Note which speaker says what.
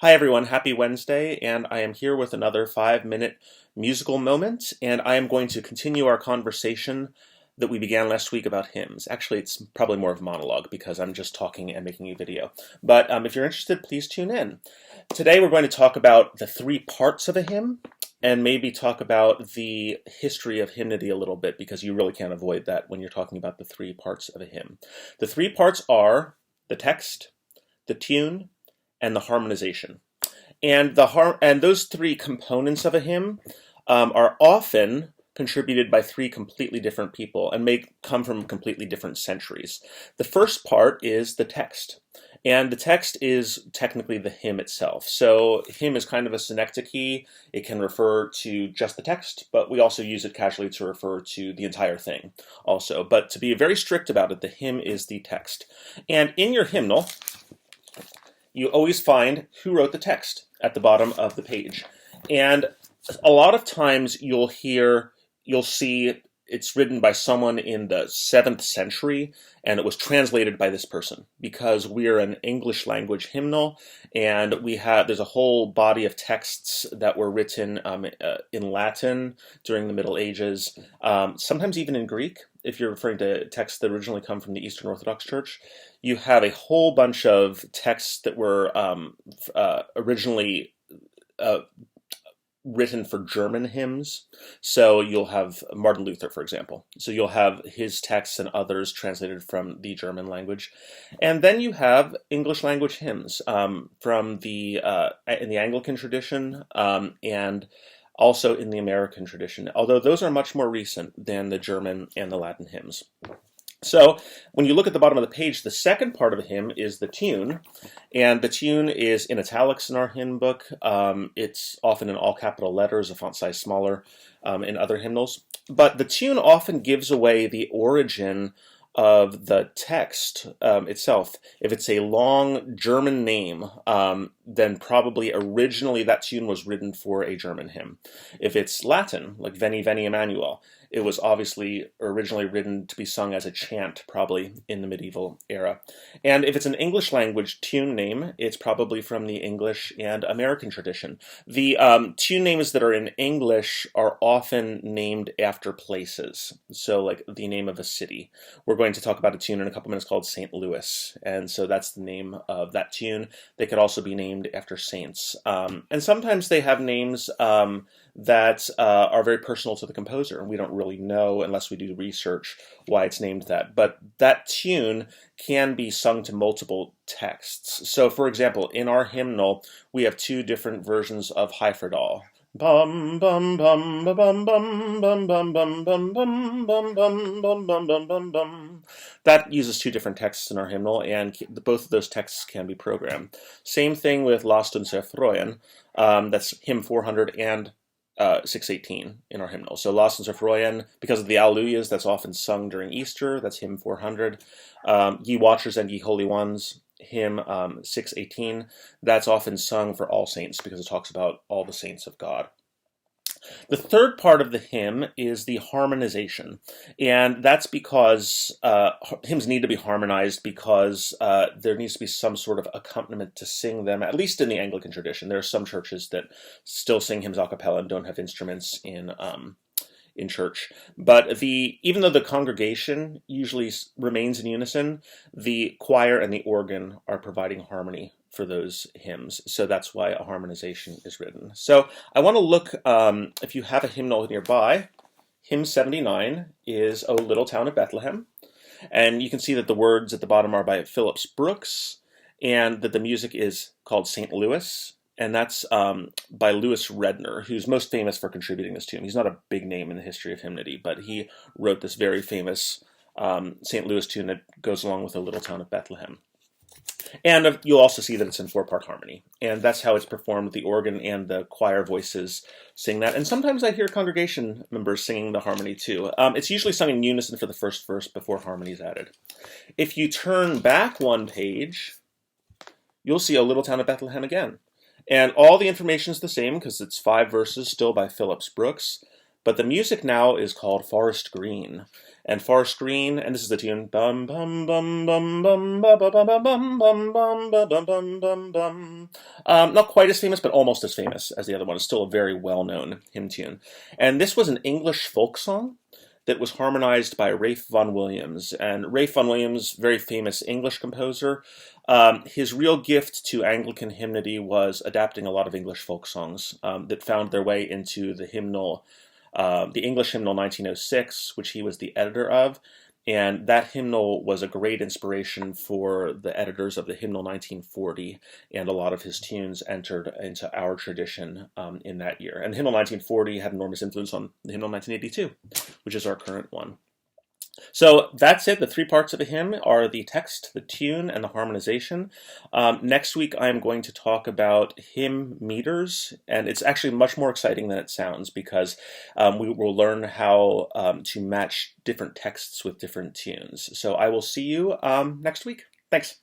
Speaker 1: Hi everyone, happy Wednesday, and I am here with another 5-minute musical moment, and I am going to continue our conversation that we began last week about hymns. Actually, it's probably more of a monologue because I'm just talking and making a video. But if you're interested, please tune in. Today we're going to talk about the three parts of a hymn, and maybe talk about the history of hymnody a little bit, because you really can't avoid that when you're talking about the three parts of a hymn. The three parts are the text, the tune, and the harmonization. And those three components of a hymn are often contributed by three completely different people and may come from completely different centuries. The first part is the text. And the text is technically the hymn itself. So hymn is kind of a synecdoche. It can refer to just the text, but we also use it casually to refer to the entire thing also. But to be very strict about it, the hymn is the text. And in your hymnal, you always find who wrote the text at the bottom of the page. And a lot of times you'll see it's written by someone in the 7th century, and it was translated by this person, because we're an English language hymnal, and there's a whole body of texts that were written in Latin during the Middle Ages, sometimes even in Greek. If you're referring to texts that originally come from the Eastern Orthodox Church, you have a whole bunch of texts that were originally written for German hymns. So you'll have Martin Luther, for example. So you'll have his texts and others translated from the German language. And then you have English language hymns from in the Anglican tradition and also in the American tradition, although those are much more recent than the German and the Latin hymns. So when you look at the bottom of the page, the second part of a hymn is the tune, and the tune is in italics in our hymn book. It's often in all capital letters, a font size smaller in other hymnals. But the tune often gives away the origin of the text itself. If it's a long German name, then probably originally that tune was written for a German hymn. If it's Latin, like Veni Veni Emmanuel, it was obviously originally written to be sung as a chant, probably in the medieval era. And if it's an English language tune name, it's probably from the English and American tradition. The tune names that are in English are often named after places, so like the name of a city. We're going to talk about a tune in a couple minutes called St. Louis, and so that's the name of that tune. They could also be named after saints. And sometimes they have names that are very personal to the composer, and we don't really know, unless we do research, why it's named that. But that tune can be sung to multiple texts. So, for example, in our hymnal, we have two different versions of Heiferdal. Bum bum bum bum bum bum bum bum bum bum bum bum bum bum bum bum bum. That uses two different texts in our hymnal, and both of those texts can be programmed. Same thing with Lasst uns erfreuen. That's hymn 400 and 618 in our hymnal. So Lasst uns erfreuen, because of the Alleluias, that's often sung during Easter. That's hymn 400. Ye Watchers and Ye Holy Ones, hymn 618. That's often sung for all saints because it talks about all the saints of God. The third part of the hymn is the harmonization, and that's because hymns need to be harmonized because there needs to be some sort of accompaniment to sing them, at least in the Anglican tradition. There are some churches that still sing hymns a cappella and don't have instruments in church. But even though the congregation usually remains in unison, the choir and the organ are providing harmony for those hymns. So that's why a harmonization is written. So I want to look, if you have a hymnal nearby, hymn 79 is O Little Town of Bethlehem. And you can see that the words at the bottom are by Phillips Brooks, and that the music is called St. Louis. And that's by Louis Redner, who's most famous for contributing this tune. He's not a big name in the history of hymnody, but he wrote this very famous St. Louis tune that goes along with the Little Town of Bethlehem. And you'll also see that it's in 4-part harmony. And that's how it's performed. The organ and the choir voices sing that. And sometimes I hear congregation members singing the harmony too. It's usually sung in unison for the first verse before harmony is added. If you turn back one page, you'll see O Little Town of Bethlehem again. And all the information is the same because it's 5 verses still by Phillips Brooks. But the music now is called Forest Green. And Forest Green, and this is the tune. Bum bum bum bum bum bum bum bum bum bum bum bum bum bum bum. Not quite as famous, but almost as famous as the other one. It's still a very well-known hymn tune. And this was an English folk song that was harmonized by Ralph Vaughan Williams. And Ralph Vaughan Williams, very famous English composer, his real gift to Anglican hymnody was adapting a lot of English folk songs that found their way into the hymnal, the English hymnal 1906, which he was the editor of. And that hymnal was a great inspiration for the editors of the hymnal 1940, and a lot of his tunes entered into our tradition in that year. And the hymnal 1940 had enormous influence on the hymnal 1982, which is our current one. So that's it. The three parts of a hymn are the text, the tune, and the harmonization. Next week, I'm going to talk about hymn meters, and it's actually much more exciting than it sounds, because we will learn how to match different texts with different tunes. So I will see you next week. Thanks.